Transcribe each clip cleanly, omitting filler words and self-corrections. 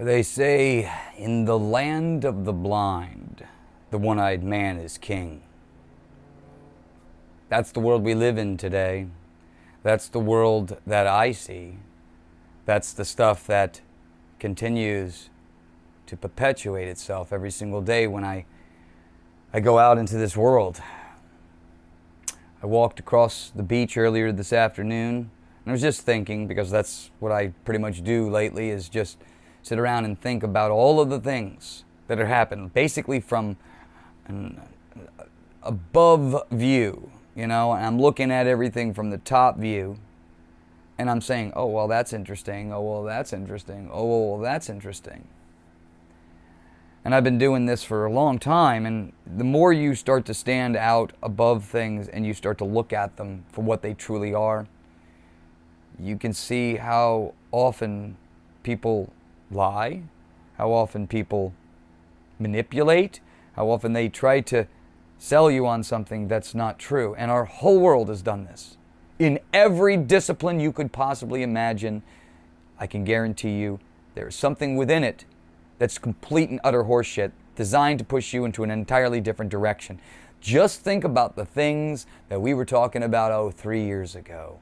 They say, in the land of the blind, the one-eyed man is king. That's the world we live in today. That's the world that I see. That's the stuff that continues to perpetuate itself every single day when I go out into this world. I walked across the beach earlier this afternoon, and I was just thinking, because that's what I pretty much do lately, is just sit around and think about all of the things that have happened, basically from an above view, and I'm looking at everything from the top view, and I'm saying, oh, well, that's interesting, oh, well, that's interesting, oh, well, that's interesting. And I've been doing this for a long time, and the more you start to stand out above things and you start to look at them for what they truly are, you can see how often people lie, how often people manipulate, how often they try to sell you on something that's not true. And our whole world has done this. In every discipline you could possibly imagine, I can guarantee you there's something within it that's complete and utter horseshit, designed to push you into an entirely different direction. Just think about the things that we were talking about, 3 years ago,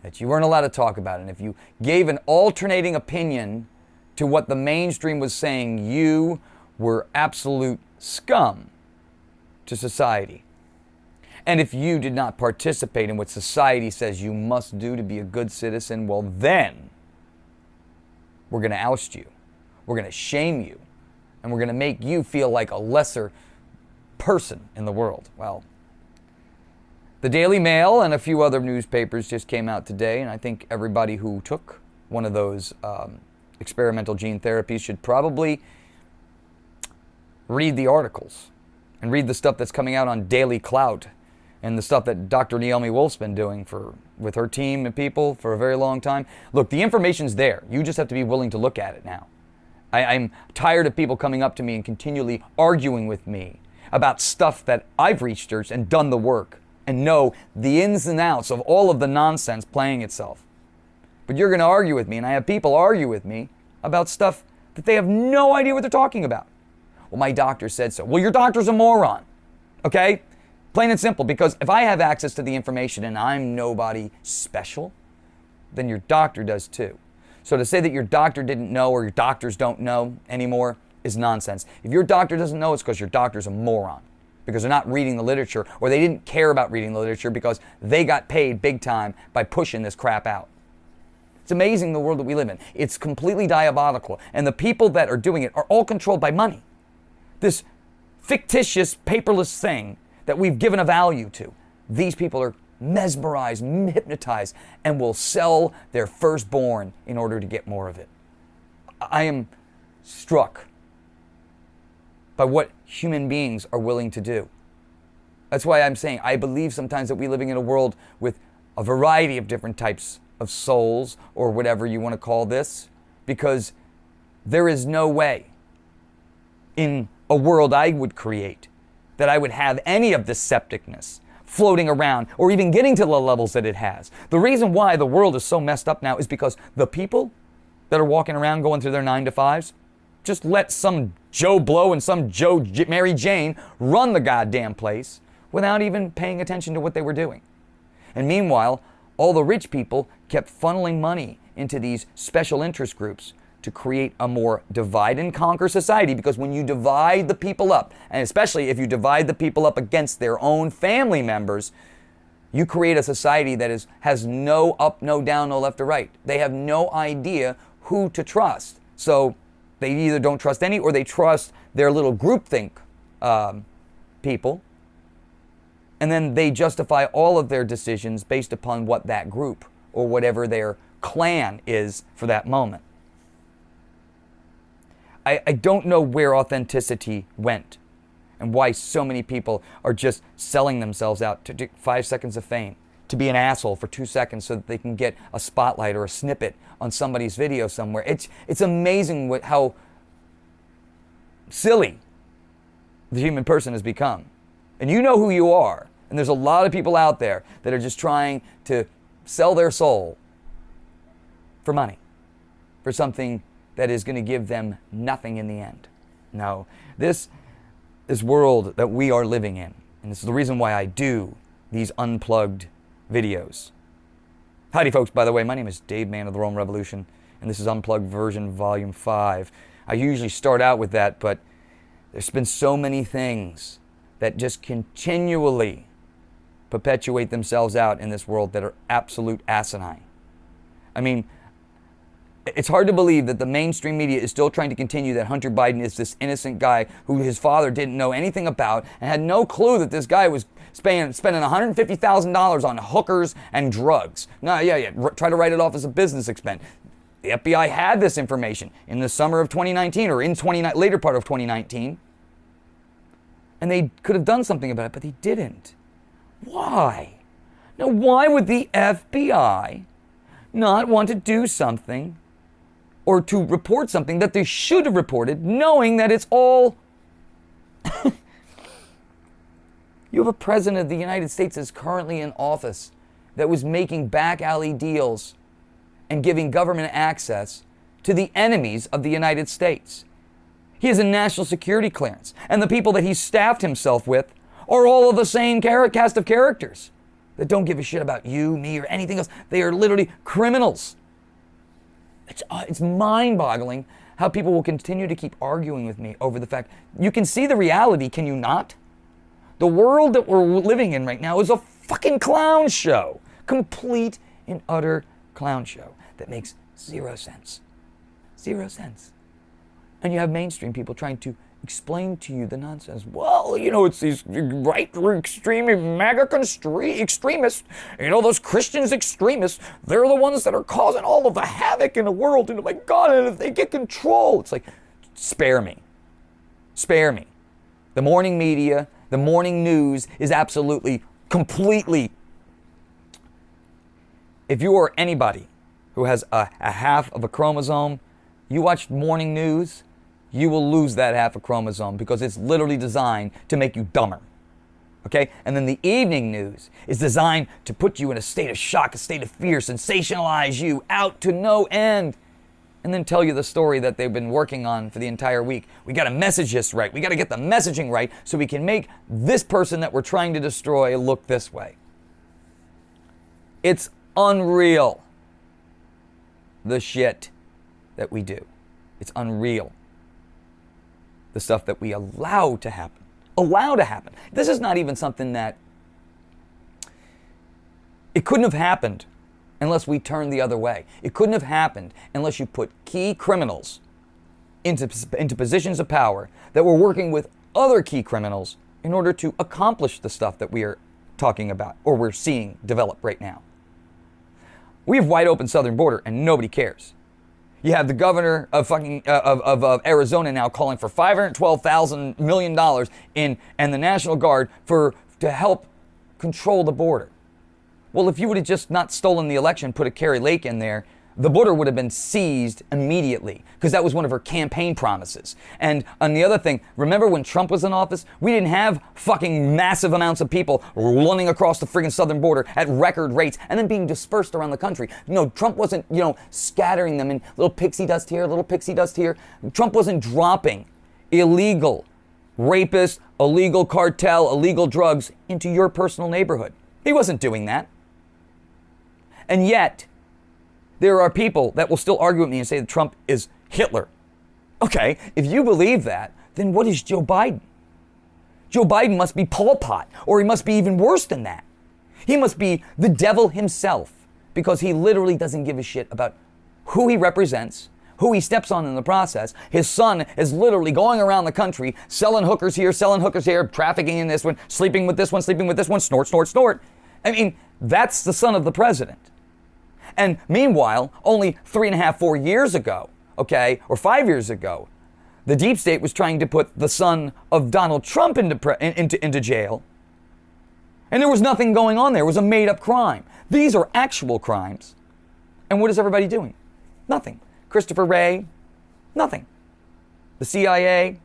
that you weren't allowed to talk about. And if you gave an alternating opinion to what the mainstream was saying, you were absolute scum to society. And if you did not participate in what society says you must do to be a good citizen, well then, we're going to oust you. We're going to shame you. And we're going to make you feel like a lesser person in the world. Well, the Daily Mail and a few other newspapers just came out today, and I think everybody who took one of those experimental gene therapies should probably read the articles and read the stuff that's coming out on Daily Clout and the stuff that Dr. Naomi Wolf's been doing with her team and people for a very long time. Look, the information's there. You just have to be willing to look at it now. I'm tired of people coming up to me and continually arguing with me about stuff that I've researched and done the work and know the ins and outs of all of the nonsense playing itself. But you're going to argue with me, and I have people argue with me about stuff that they have no idea what they're talking about. Well, my doctor said so. Well, your doctor's a moron, okay? Plain and simple, because if I have access to the information and I'm nobody special, then your doctor does too. So to say that your doctor didn't know or your doctors don't know anymore is nonsense. If your doctor doesn't know, it's because your doctor's a moron, because they're not reading the literature, or they didn't care about reading the literature because they got paid big time by pushing this crap out. It's amazing the world that we live in. It's completely diabolical. And the people that are doing it are all controlled by money. This fictitious, paperless thing that we've given a value to. These people are mesmerized, hypnotized, and will sell their firstborn in order to get more of it. I am struck by what human beings are willing to do. That's why I'm saying I believe sometimes that we're living in a world with a variety of different types of souls, or whatever you want to call this, because there is no way in a world I would create that I would have any of this septicness floating around or even getting to the levels that it has. The reason why the world is so messed up now is because the people that are walking around going through their 9-to-5s just let some Joe Blow and some Mary Jane run the goddamn place without even paying attention to what they were doing. And meanwhile, all the rich people kept funneling money into these special interest groups to create a more divide and conquer society, because when you divide the people up, and especially if you divide the people up against their own family members, you create a society that has no up, no down, no left or right. They have no idea who to trust. So they either don't trust any, or they trust their little groupthink people, and then they justify all of their decisions based upon what that group or whatever their clan is for that moment. I don't know where authenticity went and why so many people are just selling themselves out to do 5 seconds of fame, to be an asshole for 2 seconds so that they can get a spotlight or a snippet on somebody's video somewhere. It's amazing how silly the human person has become. And you know who you are. And there's a lot of people out there that are just trying to sell their soul for money, for something that is going to give them nothing in the end. No, this world that we are living in, and this is the reason why I do these unplugged videos. Howdy folks, by the way, my name is DaveMan of the Rollman Revolution, and this is Unplugged version volume 5. I usually start out with that, but there's been so many things that just continually perpetuate themselves out in this world that are absolute asinine. I mean, it's hard to believe that the mainstream media is still trying to continue that Hunter Biden is this innocent guy who his father didn't know anything about and had no clue that this guy was spending $150,000 on hookers and drugs. No, try to write it off as a business expense. The FBI had this information in the summer of 2019 or in later part of 2019. And they could have done something about it, but they didn't. Why? Now, why would the FBI not want to do something or to report something that they should have reported, knowing that it's all... You have a president of the United States that's currently in office that was making back alley deals and giving government access to the enemies of the United States. He has a national security clearance, and the people that he staffed himself with are all of the same cast of characters that don't give a shit about you, me, or anything else. They are literally criminals. It's mind-boggling how people will continue to keep arguing with me over the fact you can see the reality, can you not? The world that we're living in right now is a fucking clown show. Complete and utter clown show that makes 0 sense. 0 sense. And you have mainstream people trying to explain to you the nonsense. Well, you know, it's these extreme MAGA extremists, you know, those Christians extremists, they're the ones that are causing all of the havoc in the world. And oh my God, and if they get control, it's like, spare me. Spare me. The morning media, the morning news is absolutely, completely. If you are anybody who has a half of a chromosome, you watch morning news, you will lose that half a chromosome because it's literally designed to make you dumber. Okay? And then the evening news is designed to put you in a state of shock, a state of fear, sensationalize you out to no end, and then tell you the story that they've been working on for the entire week. We got to message this right. We got to get the messaging right so we can make this person that we're trying to destroy look this way. It's unreal, the shit that we do. It's unreal. The stuff that we allow to happen. Allow to happen. This is not even something that... It couldn't have happened unless we turned the other way. It couldn't have happened unless you put key criminals into positions of power that were working with other key criminals in order to accomplish the stuff that we are talking about or we're seeing develop right now. We have wide open southern border and nobody cares. You have the governor of of Arizona now calling for $512 million and the National Guard to help control the border. Well, if you would have just not stolen the election, put a Kerry Lake in there, the border would have been seized immediately because that was one of her campaign promises. And on the other thing, remember when Trump was in office? We didn't have fucking massive amounts of people running across the friggin' southern border at record rates and then being dispersed around the country. No, Trump wasn't, scattering them in little pixie dust here, little pixie dust here. Trump wasn't dropping illegal rapists, illegal cartel, illegal drugs into your personal neighborhood. He wasn't doing that. And yet, there are people that will still argue with me and say that Trump is Hitler. Okay, if you believe that, then what is Joe Biden? Joe Biden must be Pol Pot, or he must be even worse than that. He must be the devil himself, because he literally doesn't give a shit about who he represents, who he steps on in the process. His son is literally going around the country, selling hookers here, trafficking in this one, sleeping with this one, snort, snort, snort. I mean, that's the son of the president. And meanwhile, only 4 years ago, or 5 years ago, the deep state was trying to put the son of Donald Trump into jail. And there was nothing going on there. It was a made-up crime. These are actual crimes. And what is everybody doing? Nothing. Christopher Wray? Nothing. The CIA?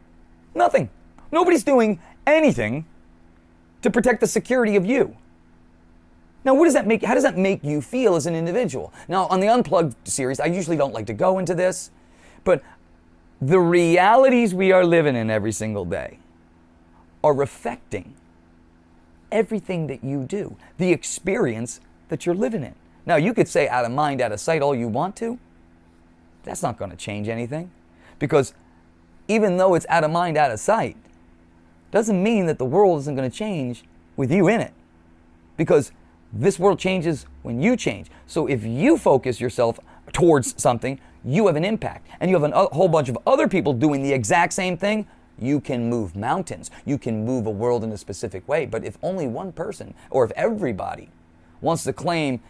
Nothing. Nobody's doing anything to protect the security of you. Now, how does that make you feel as an individual? Now, on the Unplugged series, I usually don't like to go into this, But the realities we are living in every single day are affecting everything that you do, the experience that you're living in. Now, you could say out of mind, out of sight all you want to. That's not going to change anything. Because even though it's out of mind, out of sight, doesn't mean that the world isn't going to change with you in it. Because this world changes when you change. So if you focus yourself towards something, you have an impact. And you have a whole bunch of other people doing the exact same thing, you can move mountains. You can move a world in a specific way. But if only one person, or if everybody, wants to claim,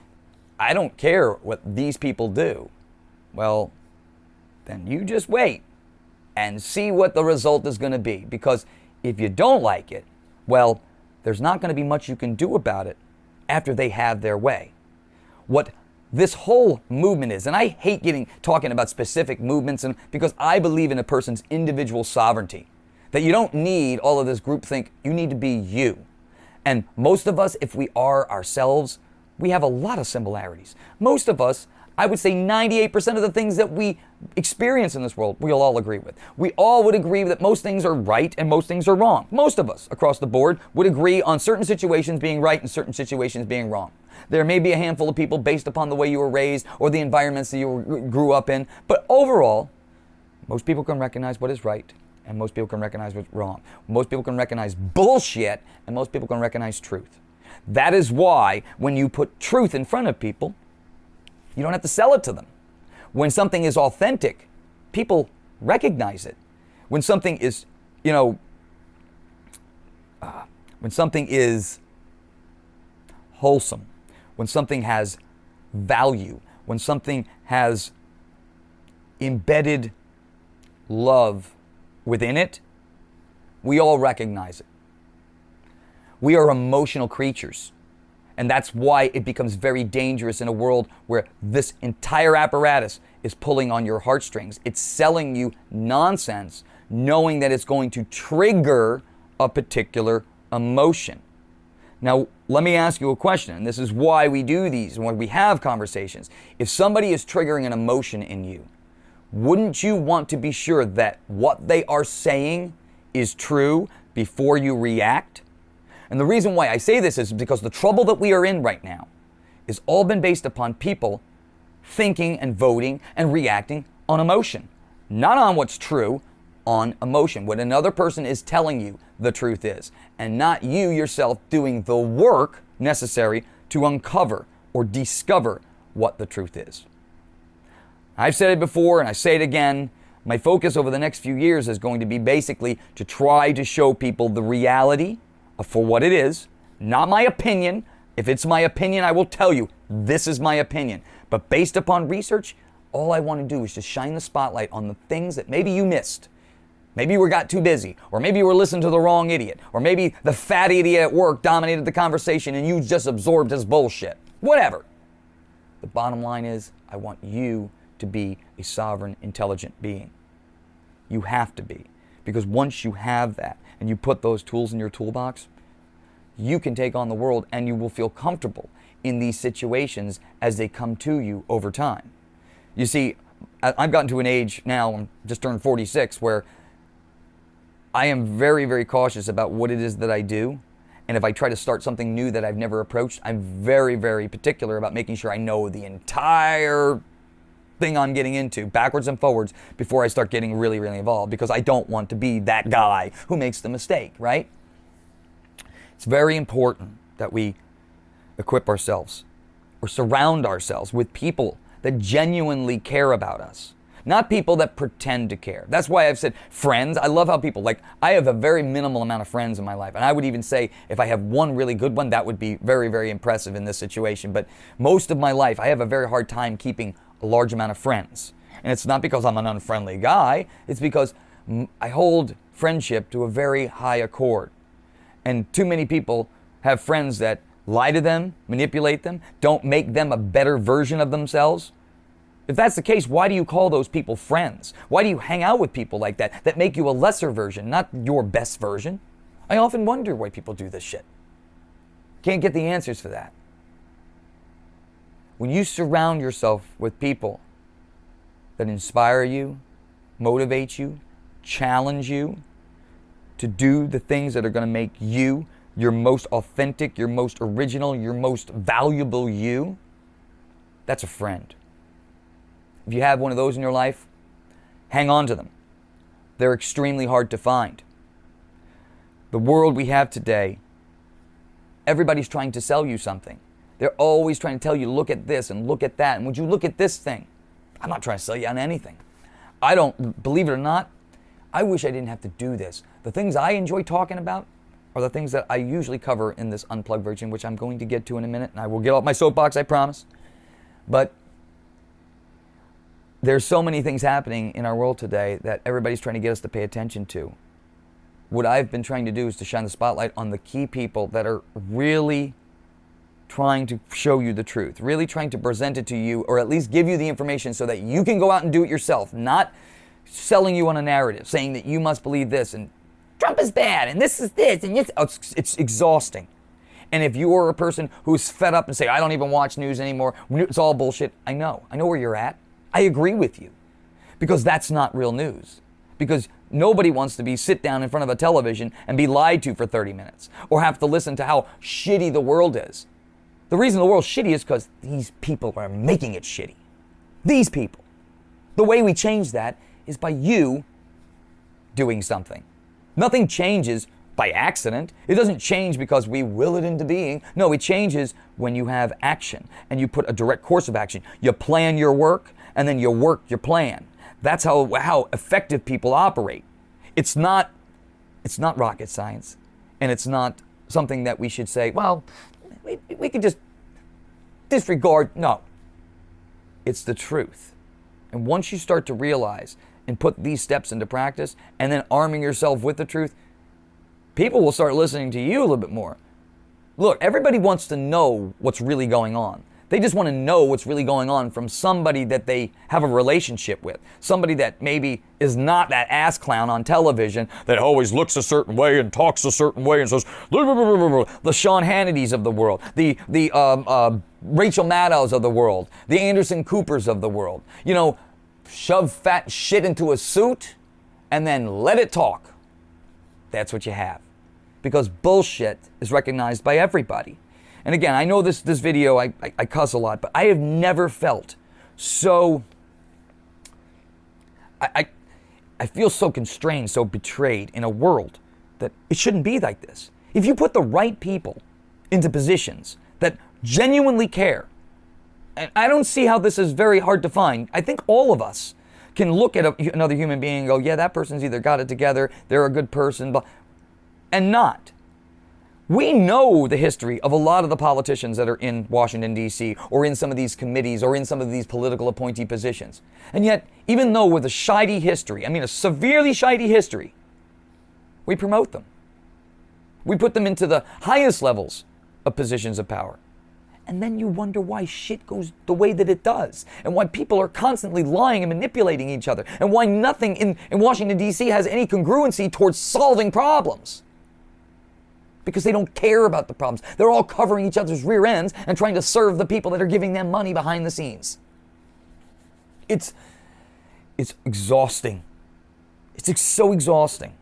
I don't care what these people do, well, then you just wait and see what the result is going to be. Because if you don't like it, well, there's not going to be much you can do about it after they have their way. What this whole movement is, and I hate talking about specific movements, and because I believe in a person's individual sovereignty, that you don't need all of this groupthink, you need to be you. And most of us, if we are ourselves, we have a lot of similarities. Most of us, I would say 98% of the things that we experience in this world, we'll all agree with. We all would agree that most things are right and most things are wrong. Most of us across the board would agree on certain situations being right and certain situations being wrong. There may be a handful of people based upon the way you were raised or the environments that you grew up in, but overall, most people can recognize what is right and most people can recognize what's wrong. Most people can recognize bullshit and most people can recognize truth. That is why when you put truth in front of people, you don't have to sell it to them. When something is authentic, people recognize it. When something is, when something is wholesome, when something has value, when something has embedded love within it, we all recognize it. We are emotional creatures. And that's why it becomes very dangerous in a world where this entire apparatus is pulling on your heartstrings. It's selling you nonsense, knowing that it's going to trigger a particular emotion. Now, let me ask you a question, and this is why we do these, and why we have conversations. If somebody is triggering an emotion in you, wouldn't you want to be sure that what they are saying is true before you react? And the reason why I say this is because the trouble that we are in right now is all been based upon people thinking and voting and reacting on emotion. Not on what's true, on emotion. What another person is telling you the truth is. And not you yourself doing the work necessary to uncover or discover what the truth is. I've said it before and I say it again. My focus over the next few years is going to be basically to try to show people the reality for what it is, not my opinion. If it's my opinion, I will tell you, this is my opinion. But based upon research, all I want to do is just shine the spotlight on the things that maybe you missed. Maybe you got too busy, or maybe you were listening to the wrong idiot, or maybe the fat idiot at work dominated the conversation and you just absorbed his bullshit. Whatever. The bottom line is, I want you to be a sovereign, intelligent being. You have to be. Because once you have that, and you put those tools in your toolbox, you can take on the world and you will feel comfortable in these situations as they come to you over time. You see, I've gotten to an age now, I'm just turned 46, where I am very, very cautious about what it is that I do. And if I try to start something new that I've never approached, I'm very, very particular about making sure I know the entire thing I'm getting into, backwards and forwards, before I start getting really, really involved, because I don't want to be that guy who makes the mistake, right? It's very important that we equip ourselves or surround ourselves with people that genuinely care about us, not people that pretend to care. That's why I've said friends. I love how people, I have a very minimal amount of friends in my life, and I would even say if I have one really good one, that would be very, very impressive in this situation. But most of my life, I have a very hard time keeping a large amount of friends. And it's not because I'm an unfriendly guy, it's because I hold friendship to a very high accord. And too many people have friends that lie to them, manipulate them, don't make them a better version of themselves. If that's the case, why do you call those people friends? Why do you hang out with people like that make you a lesser version, not your best version? I often wonder why people do this shit. Can't get the answers for that. When you surround yourself with people that inspire you, motivate you, challenge you to do the things that are going to make you your most authentic, your most original, your most valuable you, that's a friend. If you have one of those in your life, hang on to them. They're extremely hard to find. The world we have today, everybody's trying to sell you something. They're always trying to tell you, look at this and look at that. And would you look at this thing? I'm not trying to sell you on anything. I don't, believe it or not, I wish I didn't have to do this. The things I enjoy talking about are the things that I usually cover in this unplugged version, which I'm going to get to in a minute. And I will get off my soapbox, I promise. But there's so many things happening in our world today that everybody's trying to get us to pay attention to. What I've been trying to do is to shine the spotlight on the key people that are really trying to show you the truth, really trying to present it to you, or at least give you the information so that you can go out and do it yourself, not selling you on a narrative, saying that you must believe this, and Trump is bad, and this is this, and it's exhausting. And if you are a person who's fed up and say, I don't even watch news anymore, it's all bullshit, I know where you're at. I agree with you, because that's not real news. Because nobody wants to sit down in front of a television and be lied to for 30 minutes, or have to listen to how shitty the world is. The reason the world's shitty is because these people are making it shitty. These people. The way we change that is by you doing something. Nothing changes by accident. It doesn't change because we will it into being. No, it changes when you have action and you put a direct course of action. You plan your work and then you work your plan. That's how effective people operate. It's not rocket science, and it's not something that we should say, well, we could just disregard. No. It's the truth. And once you start to realize and put these steps into practice and then arming yourself with the truth, people will start listening to you a little bit more. Look, everybody wants to know what's really going on. They just want to know what's really going on from somebody that they have a relationship with. Somebody that maybe is not that ass clown on television that always looks a certain way and talks a certain way and says, the Sean Hannitys of the world, the Rachel Maddows of the world, the Anderson Coopers of the world. You know, shove fat shit into a suit and then let it talk. That's what you have. Because bullshit is recognized by everybody. And again, I know this video, I cuss a lot, but I have never felt so, I feel so constrained, so betrayed in a world that it shouldn't be like this. If you put the right people into positions that genuinely care, and I don't see how this is very hard to find. I think all of us can look at another human being and go, yeah, that person's either got it together, they're a good person, and not. We know the history of a lot of the politicians that are in Washington, D.C., or in some of these committees, or in some of these political appointee positions. And yet, even though with a shady history, a severely shady history, we promote them. We put them into the highest levels of positions of power. And then you wonder why shit goes the way that it does, and why people are constantly lying and manipulating each other, and why nothing in Washington, D.C. has any congruency towards solving problems. Because they don't care about the problems. They're all covering each other's rear ends and trying to serve the people that are giving them money behind the scenes. It's exhausting. It's so exhausting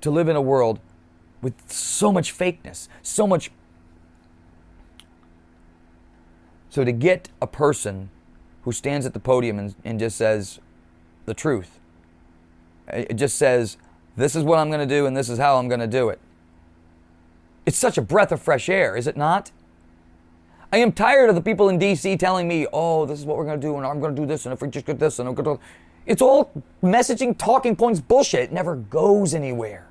to live in a world with so much fakeness, so much. So to get a person who stands at the podium and just says the truth, it just says, this is what I'm going to do and this is how I'm going to do it. It's such a breath of fresh air, is it not? I am tired of the people in D.C. telling me, oh, this is what we're going to do, and I'm going to do this, and if we just get this, and I'm going to... It's all messaging, talking points, bullshit. It never goes anywhere.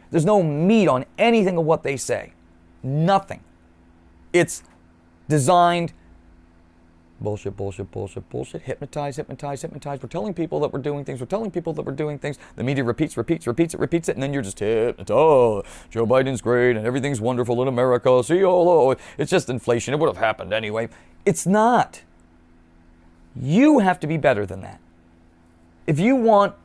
There's no meat on anything of what they say. Nothing. It's designed... Bullshit, bullshit, bullshit, bullshit. Hypnotize, hypnotize, hypnotize. We're telling people that we're doing things. We're telling people that we're doing things. The media repeats it, and then you're just hypnotized. Oh, Joe Biden's great, and everything's wonderful in America. See, oh, it's just inflation. It would have happened anyway. It's not. You have to be better than that. If you want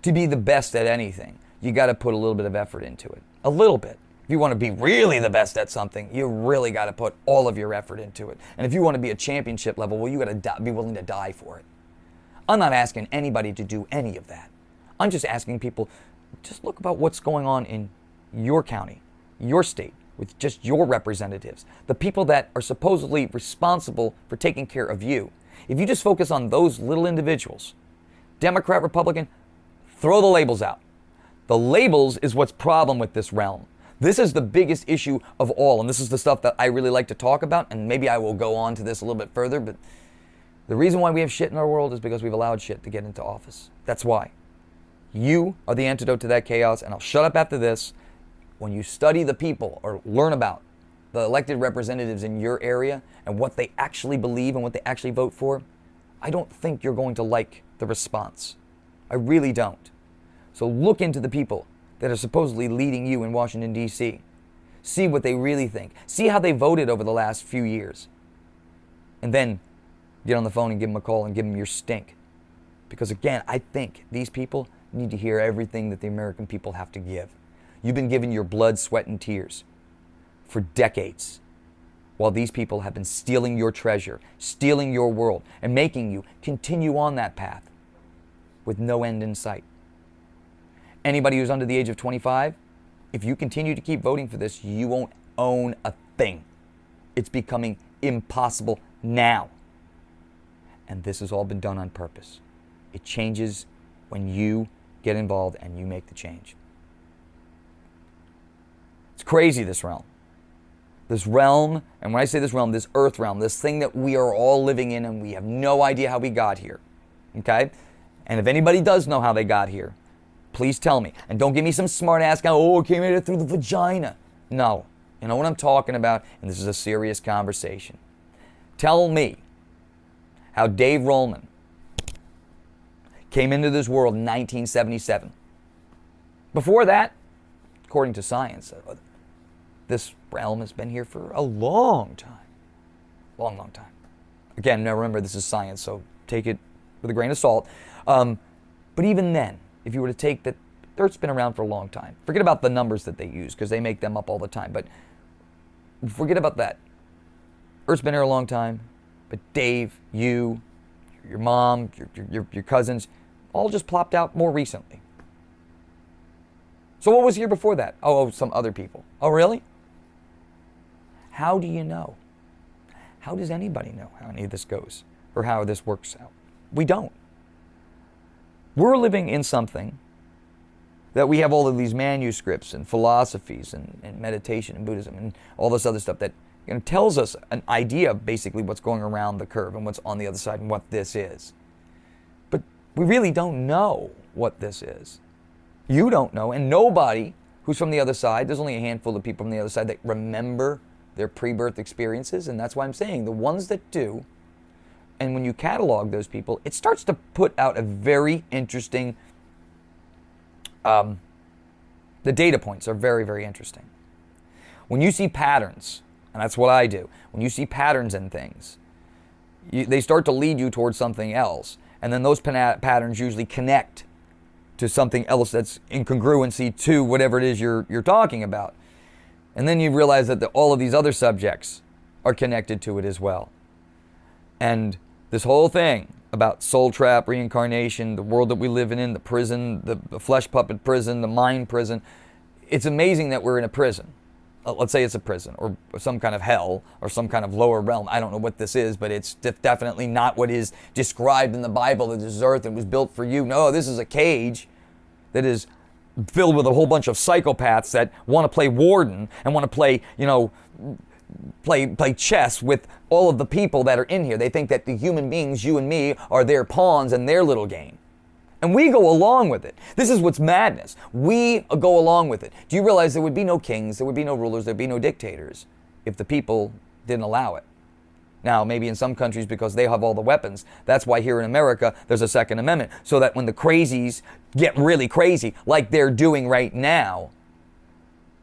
to be the best at anything, you got to put a little bit of effort into it. A little bit. If you want to be really the best at something, you really got to put all of your effort into it. And if you want to be a championship level, well, you got to be willing to die for it. I'm not asking anybody to do any of that. I'm just asking people, just look about what's going on in your county, your state, with just your representatives, the people that are supposedly responsible for taking care of you. If you just focus on those little individuals, Democrat, Republican, throw the labels out. The labels is what's problem with this realm. This is the biggest issue of all, and this is the stuff that I really like to talk about, and maybe I will go on to this a little bit further, but the reason why we have shit in our world is because we've allowed shit to get into office. That's why. You are the antidote to that chaos, and I'll shut up after this. When you study the people or learn about the elected representatives in your area and what they actually believe and what they actually vote for, I don't think you're going to like the response. I really don't. So look into the people that are supposedly leading you in Washington, D.C. See what they really think. See how they voted over the last few years. And then get on the phone and give them a call and give them your stink. Because again, I think these people need to hear everything that the American people have to give. You've been given your blood, sweat, and tears for decades, while these people have been stealing your treasure, stealing your world, and making you continue on that path with no end in sight. Anybody who's under the age of 25, if you continue to keep voting for this, you won't own a thing. It's becoming impossible now. And this has all been done on purpose. It changes when you get involved and you make the change. It's crazy, this realm. This realm, and when I say this realm, this earth realm, this thing that we are all living in and we have no idea how we got here. Okay? And if anybody does know how they got here, please tell me. And don't give me some smart ass guy, oh, it came in through the vagina. No. You know what I'm talking about, and this is a serious conversation. Tell me how Dave Rollman came into this world in 1977. Before that, according to science, this realm has been here for a long time. Long, long time. Again, now remember, this is science, so take it with a grain of salt. But even then, if you were to take that, the Earth's been around for a long time. Forget about the numbers that they use, because they make them up all the time. But forget about that. Earth's been here a long time, but Dave, you, your mom, your cousins, all just plopped out more recently. So what was here before that? Oh, some other people. Oh, really? How do you know? How does anybody know how any of this goes or how this works out? We don't. We're living in something that we have all of these manuscripts and philosophies and meditation and Buddhism and all this other stuff that tells us an idea of basically what's going around the curve and what's on the other side and what this is. But we really don't know what this is. You don't know, and nobody who's from the other side, there's only a handful of people from the other side that remember their pre-birth experiences, and that's why I'm saying the ones that do, and when you catalog those people, it starts to put out a very interesting, the data points are very, very interesting. When you see patterns, and that's what I do, when you see patterns in things, they start to lead you towards something else, and then those patterns usually connect to something else that's in congruency to whatever it is you're talking about. And then you realize that all of these other subjects are connected to it as well. And this whole thing about soul trap, reincarnation, the world that we live in, the prison, the flesh puppet prison, the mind prison, it's amazing that we're in a prison. Let's say it's a prison or some kind of hell or some kind of lower realm. I don't know what this is, but it's definitely not what is described in the Bible that this is earth and was built for you. No, this is a cage that is filled with a whole bunch of psychopaths that want to play warden and want to play, play chess with all of the people that are in here. They think that the human beings, you and me, are their pawns in their little game. And we go along with it. This is what's madness. We go along with it. Do you realize there would be no kings, there would be no rulers, there would be no dictators if the people didn't allow it? Now, maybe in some countries because they have all the weapons. That's why here in America there's a Second Amendment. So that when the crazies get really crazy, like they're doing right now,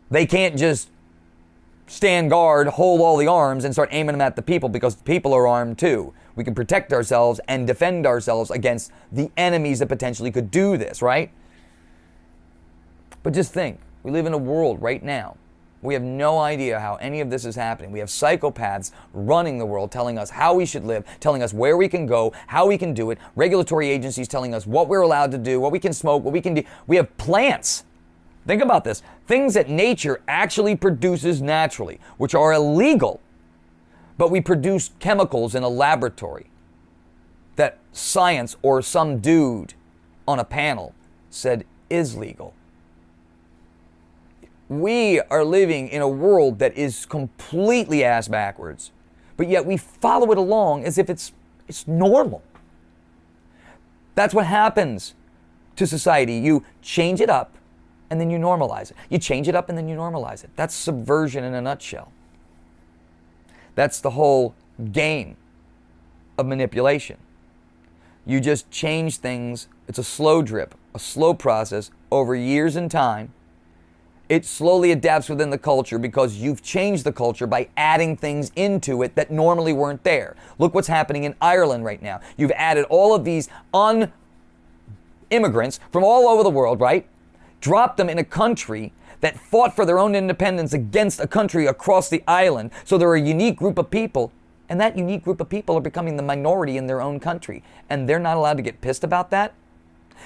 they can't just stand guard, hold all the arms, and start aiming them at the people because the people are armed too. We can protect ourselves and defend ourselves against the enemies that potentially could do this, right? But just think, we live in a world right now We have no idea how any of this is happening. We have psychopaths running the world, telling us how we should live, telling us where we can go, how we can do it. Regulatory agencies telling us what we're allowed to do, what we can smoke, what we can do. We have plants. Think about this. Things that nature actually produces naturally, which are illegal, but we produce chemicals in a laboratory that science or some dude on a panel said is legal. We are living in a world that is completely ass backwards, but yet we follow it along as if it's normal. That's what happens to society. You change it up and then you normalize it. You change it up and then you normalize it. That's subversion in a nutshell. That's the whole game of manipulation. You just change things. It's a slow drip, a slow process over years and time. It slowly adapts within the culture because you've changed the culture by adding things into it that normally weren't there. Look what's happening in Ireland right now. You've added all of these immigrants from all over the world, right? Dropped them in a country that fought for their own independence against a country across the island. So they're a unique group of people, and that unique group of people are becoming the minority in their own country, and they're not allowed to get pissed about that?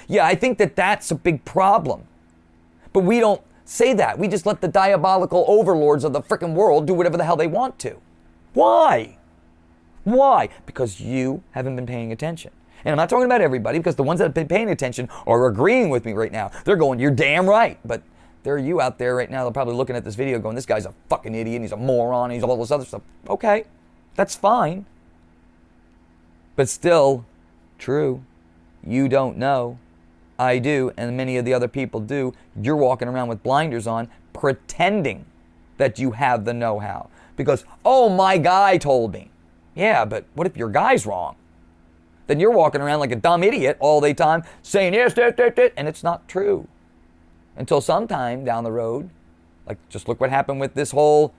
Yeah, I think that that's a big problem. But we don't say that. We just let the diabolical overlords of the frickin' world do whatever the hell they want to. Why? Why? Because you haven't been paying attention. And I'm not talking about everybody, because the ones that have been paying attention are agreeing with me right now. They're going, you're damn right. But there are you out there right now, they're probably looking at this video going, this guy's a fucking idiot, and he's a moron, and he's all this other stuff. Okay, that's fine. But still, true. You don't know. I do, and many of the other people do. You're walking around with blinders on, pretending that you have the know-how. Because, oh, my guy told me. Yeah, but what if your guy's wrong? Then you're walking around like a dumb idiot all the time, saying yes, and it's not true. Until sometime down the road, like just look what happened with this whole,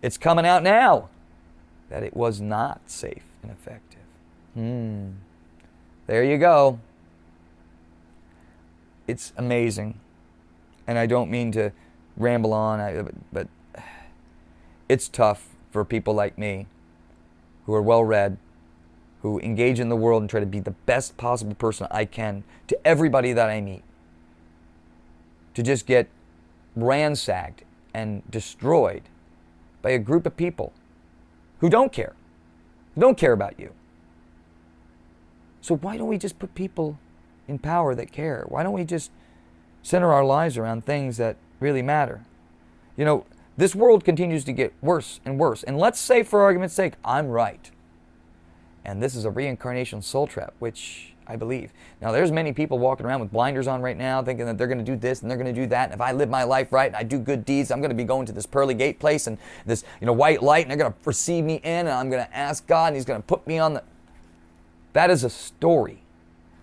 it's coming out now, that it was not safe and effective. There you go. It's amazing. And I don't mean to ramble on, but it's tough for people like me who are well-read, who engage in the world and try to be the best possible person I can to everybody that I meet, to just get ransacked and destroyed by a group of people who don't care about you. So why don't we just put people in power that care? Why don't we just center our lives around things that really matter? You know, this world continues to get worse and worse. And let's say, for argument's sake, I'm right. And this is a reincarnation soul trap, which I believe. Now, there's many people walking around with blinders on right now, thinking that they're going to do this and they're going to do that. And if I live my life right and I do good deeds, I'm going to be going to this pearly gate place and this, white light, and they're going to receive me in, and I'm going to ask God, and He's going to put me on the... That is a story.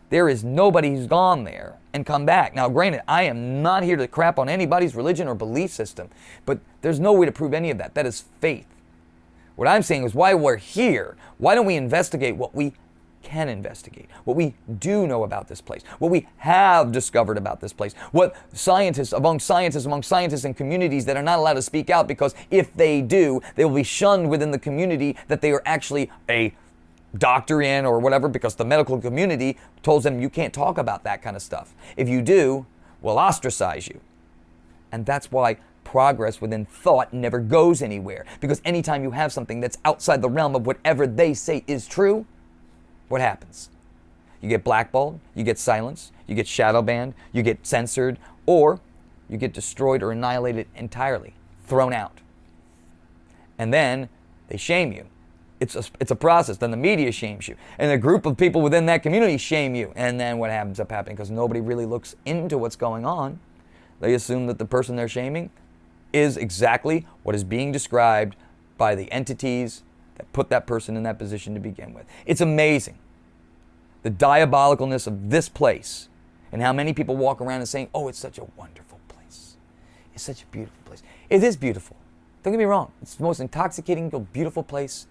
There is nobody who's gone there and come back. Now, granted, I am not here to crap on anybody's religion or belief system, but there's no way to prove any of that. That is faith. What I'm saying is, while we're here, why don't we investigate what we can investigate, what we do know about this place, what we have discovered about this place, what scientists among scientists and communities that are not allowed to speak out, because if they do, they will be shunned within the community that they are actually a doctor in or whatever, because the medical community tells them you can't talk about that kind of stuff. If you do, we'll ostracize you. And that's why progress within thought never goes anywhere, because anytime you have something that's outside the realm of whatever they say is true, what happens? You get blackballed, you get silenced, you get shadow banned, you get censored, or you get destroyed or annihilated entirely, thrown out. And then they shame you. It's a process. Then the media shames you. And a group of people within that community shame you. And then what happens up happening? Because nobody really looks into what's going on. They assume that the person they're shaming is exactly what is being described by the entities that put that person in that position to begin with. It's amazing. The diabolicalness of this place, and how many people walk around and saying, oh, it's such a wonderful place. It's such a beautiful place. It is beautiful. Don't get me wrong. It's the most intoxicating, beautiful place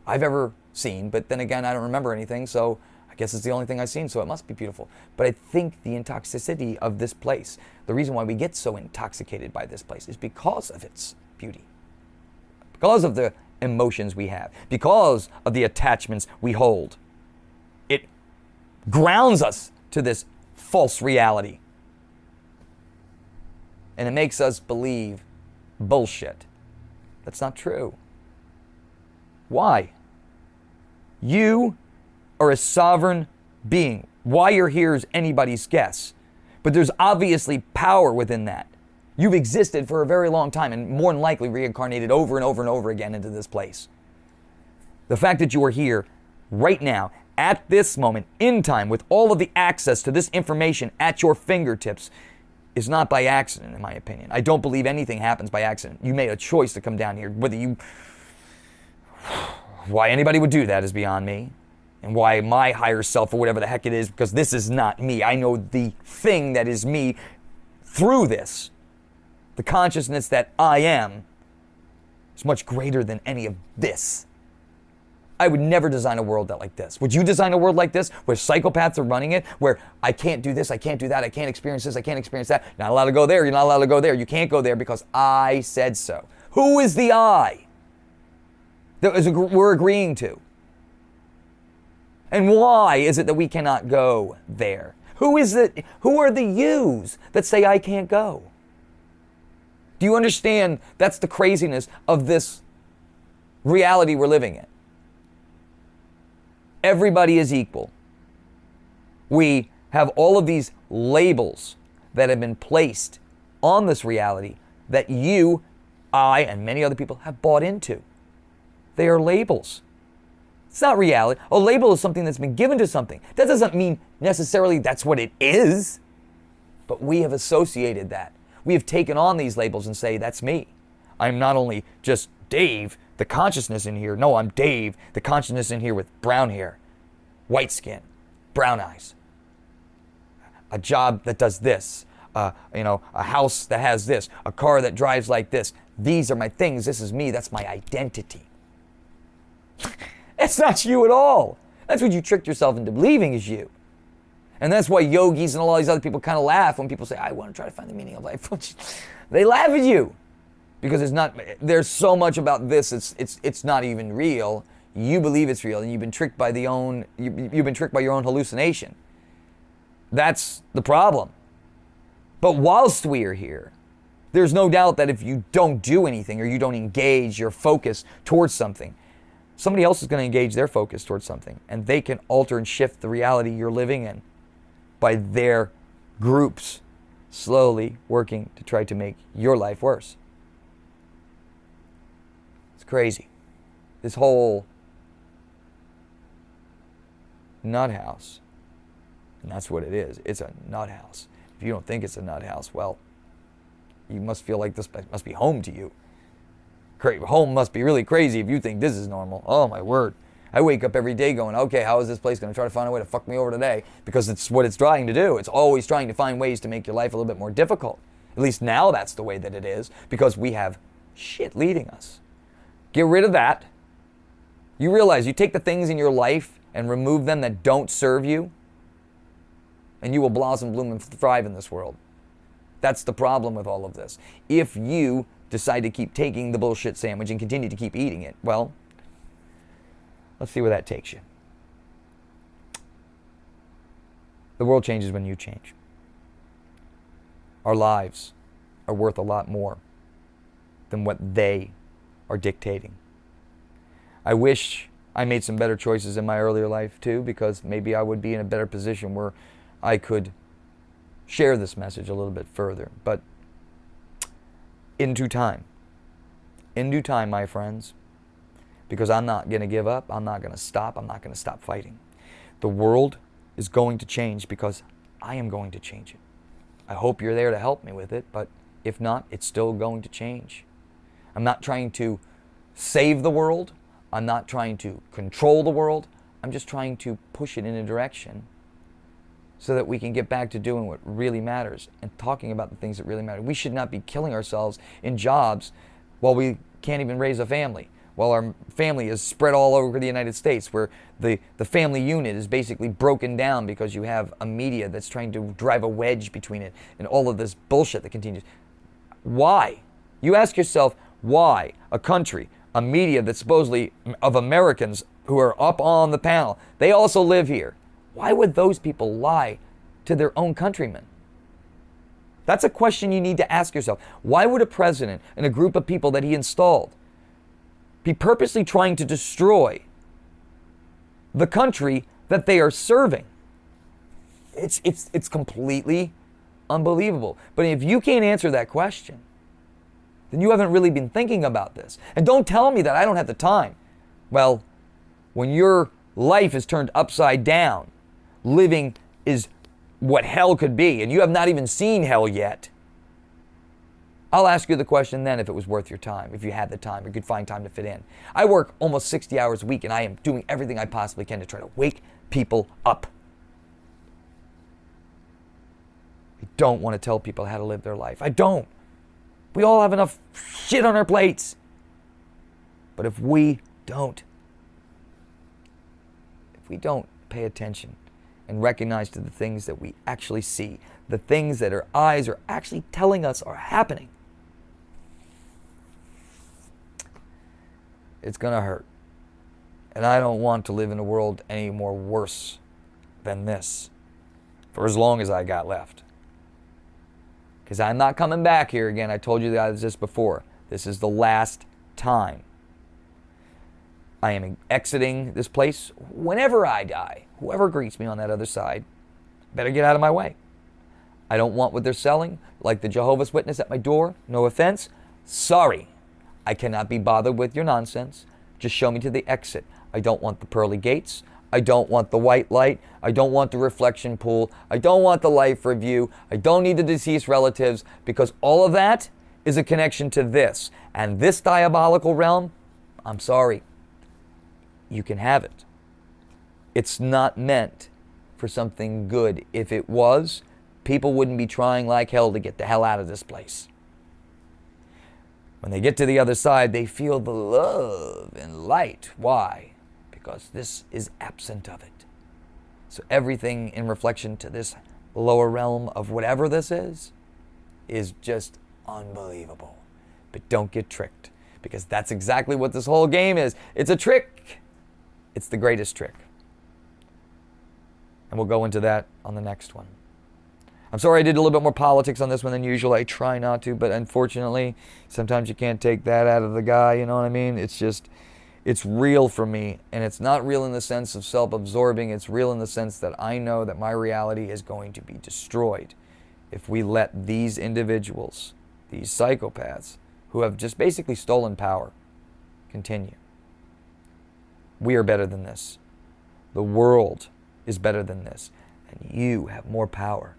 I've ever seen. But then again, I don't remember anything, so I guess it's the only thing I've seen, so it must be beautiful. But I think the intoxicity of this place, the reason why we get so intoxicated by this place is because of its beauty. Because of the emotions we have. Because of the attachments we hold. It grounds us to this false reality. And it makes us believe bullshit. That's not true. Why? You are a sovereign being. Why you're here is anybody's guess. But there's obviously power within that. You've existed for a very long time and more than likely reincarnated over and over and over again into this place. The fact that you are here right now, at this moment, in time, with all of the access to this information at your fingertips, is not by accident, in my opinion. I don't believe anything happens by accident. You made a choice to come down here. Why anybody would do that is beyond me. And why my higher self, or whatever the heck it is, because this is not me. I know the thing that is me through this. The consciousness that I am is much greater than any of this. I would never design a world like this. Would you design a world like this where psychopaths are running it, where I can't do this, I can't do that, I can't experience this, I can't experience that. You're not allowed to go there, you're not allowed to go there. You can't go there because I said so. Who is the I that we're agreeing to? And why is it that we cannot go there? Who are the yous that say I can't go? Do you understand that's the craziness of this reality we're living in? Everybody is equal. We have all of these labels that have been placed on this reality that you, I, and many other people have bought into. They are labels. It's not reality. A label is something that's been given to something. That doesn't mean necessarily that's what it is. But we have associated that. We have taken on these labels and say, that's me. I'm not only just Dave, the consciousness in here. No, I'm Dave, the consciousness in here with brown hair, white skin, brown eyes. A job that does this. A house that has this. A car that drives like this. These are my things. This is me. That's my identity. That's not you at all. That's what you tricked yourself into believing is you. And that's why yogis and all these other people kind of laugh when people say, I want to try to find the meaning of life. They laugh at you because there's so much about this, it's not even real. You believe it's real and you've been tricked by you've been tricked by your own hallucination. That's the problem. But whilst we are here, there's no doubt that if you don't do anything or you don't engage your focus towards something, somebody else is going to engage their focus towards something, and they can alter and shift the reality you're living in by their groups slowly working to try to make your life worse. It's crazy. This whole nut house, and that's what it is. It's a nut house. If you don't think it's a nut house, well, you must feel like this must be home to you. Home must be really crazy if you think this is normal. Oh my word. I wake up every day going, okay, how is this place going to try to find a way to fuck me over today? Because it's what it's trying to do. It's always trying to find ways to make your life a little bit more difficult. At least now that's the way that it is, because we have shit leading us. Get rid of that. You realize you take the things in your life and remove them that don't serve you, and you will blossom, bloom, and thrive in this world. That's the problem with all of this. If you decide to keep taking the bullshit sandwich and continue to keep eating it, well, let's see where that takes you. The world changes when you change. Our lives are worth a lot more than what they are dictating. I wish I made some better choices in my earlier life too, because maybe I would be in a better position where I could share this message a little bit further. But in due time, my friends, because I'm not going to give up, I'm not going to stop fighting. The world is going to change because I am going to change it. I hope you're there to help me with it, but if not, it's still going to change. I'm not trying to save the world. I'm not trying to control the world. I'm just trying to push it in a direction so that we can get back to doing what really matters and talking about the things that really matter. We should not be killing ourselves in jobs while we can't even raise a family, while our family is spread all over the United States, where the family unit is basically broken down because you have a media that's trying to drive a wedge between it and all of this bullshit that continues. Why? You ask yourself, why a country, a media that's supposedly of Americans who are up on the panel, they also live here. Why would those people lie to their own countrymen? That's a question you need to ask yourself. Why would a president and a group of people that he installed be purposely trying to destroy the country that they are serving? It's completely unbelievable. But if you can't answer that question, then you haven't really been thinking about this. And don't tell me that I don't have the time. Well, when your life is turned upside down, living is what hell could be, and you have not even seen hell yet, I'll ask you the question then if it was worth your time, if you had the time, or you could find time to fit in. I work almost 60 hours a week, and I am doing everything I possibly can to try to wake people up. I don't want to tell people how to live their life. I don't. We all have enough shit on our plates. But if we don't pay attention and recognize to the things that we actually see, the things that our eyes are actually telling us are happening, it's going to hurt. And I don't want to live in a world any more worse than this for as long as I got left. Because I'm not coming back here again. I told you guys this before. This is the last time. I am exiting this place whenever I die. Whoever greets me on that other side better get out of my way. I don't want what they're selling, like the Jehovah's Witness at my door. No offense. Sorry. I cannot be bothered with your nonsense. Just show me to the exit. I don't want the pearly gates. I don't want the white light. I don't want the reflection pool. I don't want the life review. I don't need the deceased relatives, because all of that is a connection to this. And this diabolical realm, I'm sorry, you can have it. It's not meant for something good. If it was, people wouldn't be trying like hell to get the hell out of this place. When they get to the other side, they feel the love and light. Why? Because this is absent of it. So everything in reflection to this lower realm of whatever this is just unbelievable. But don't get tricked, because that's exactly what this whole game is. It's a trick. It's the greatest trick. And we'll go into that on the next one. I'm sorry I did a little bit more politics on this one than usual. I try not to, but unfortunately, sometimes you can't take that out of the guy, you know what I mean? It's real for me, and it's not real in the sense of self-absorbing. It's real in the sense that I know that my reality is going to be destroyed if we let these individuals, these psychopaths, who have just basically stolen power, continue. We are better than this. The world is better than this, and you have more power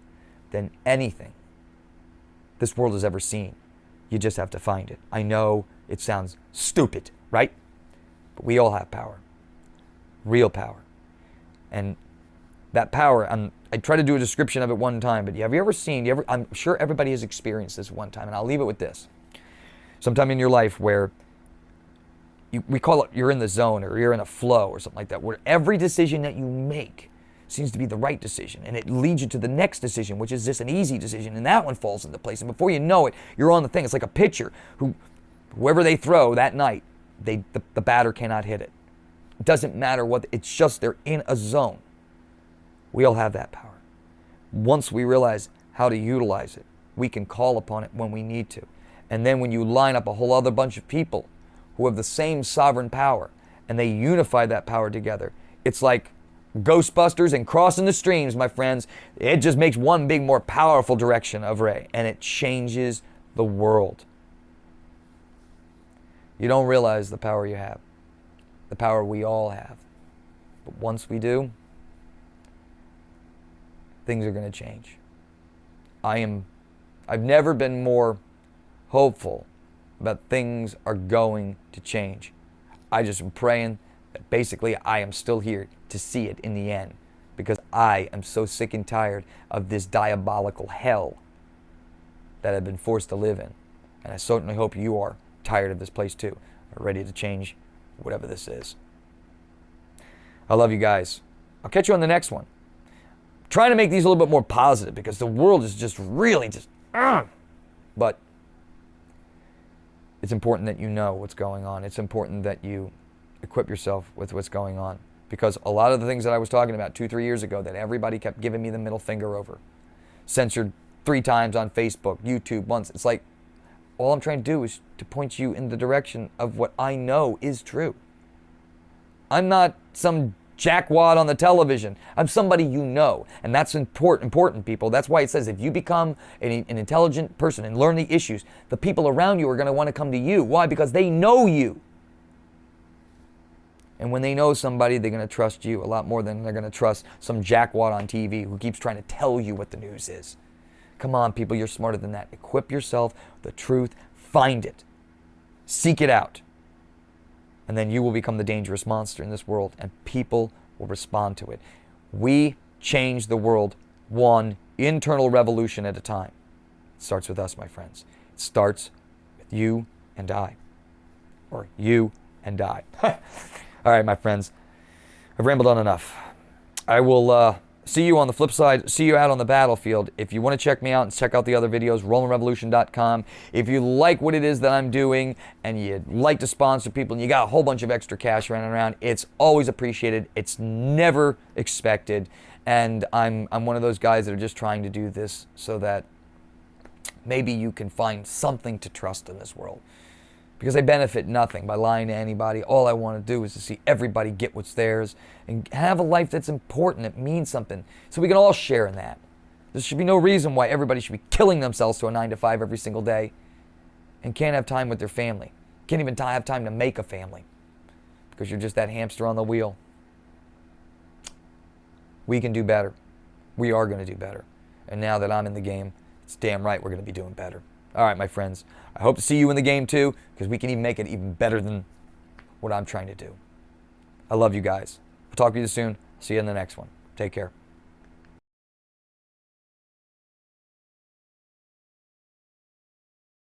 than anything this world has ever seen. You just have to find it. I know it sounds stupid, right? But we all have power, real power. And that power, I tried to do a description of it one time, but have you ever seen, I'm sure everybody has experienced this one time, and I'll leave it with this. Sometime in your life where we call it you're in the zone, or you're in a flow or something like that, where every decision that you make seems to be the right decision, and it leads you to the next decision, which is just an easy decision, and that one falls into place, and before you know it, you're on the thing. It's like a pitcher whoever they throw that night, the batter cannot hit it. It doesn't matter what, it's just they're in a zone. We all have that power. Once we realize how to utilize it, we can call upon it when we need to. And then when you line up a whole other bunch of people who have the same sovereign power, and they unify that power together, it's like Ghostbusters and crossing the streams, my friends. It just makes one big, more powerful direction of Ray, and it changes the world. You don't realize the power you have, the power we all have. But once we do, things are going to change. I've never been more hopeful about things are going to change. I just am praying that basically I am still here to see it in the end, because I am so sick and tired of this diabolical hell that I've been forced to live in. And I certainly hope you are tired of this place too, are ready to change whatever this is. I love you guys. I'll catch you on the next one. I'm trying to make these a little bit more positive because the world is just really just... But it's important that you know what's going on. It's important that you equip yourself with what's going on. Because a lot of the things that I was talking about 2-3 years ago that everybody kept giving me the middle finger over, censored 3 times on Facebook, YouTube once, it's like, all I'm trying to do is to point you in the direction of what I know is true. I'm not some jackwad on the television. I'm somebody you know. And that's important, people. That's why it says if you become an intelligent person and learn the issues, the people around you are going to want to come to you. Why? Because they know you. And when they know somebody, they're going to trust you a lot more than they're going to trust some jackwad on TV who keeps trying to tell you what the news is. Come on, people, you're smarter than that. Equip yourself with the truth. Find it. Seek it out. And then you will become the dangerous monster in this world, and people will respond to it. We change the world one internal revolution at a time. It starts with us, my friends. It starts with you and I. Or you and I. All right, my friends. I've rambled on enough. I will see you on the flip side. See you out on the battlefield. If you want to check me out and check out the other videos, RollmanRevolution.com. If you like what it is that I'm doing and you'd like to sponsor people and you got a whole bunch of extra cash running around, it's always appreciated. It's never expected. And I'm one of those guys that are just trying to do this so that maybe you can find something to trust in this world. Because I benefit nothing by lying to anybody. All I want to do is to see everybody get what's theirs and have a life that's important, that means something, so we can all share in that. There should be no reason why everybody should be killing themselves to a 9-to-5 every single day and can't have time with their family. Can't even have time to make a family because you're just that hamster on the wheel. We can do better. We are going to do better. And now that I'm in the game, it's damn right we're going to be doing better. All right, my friends. I hope to see you in the game too, because we can even make it even better than what I'm trying to do. I love you guys. I'll talk to you soon. See you in the next one. Take care.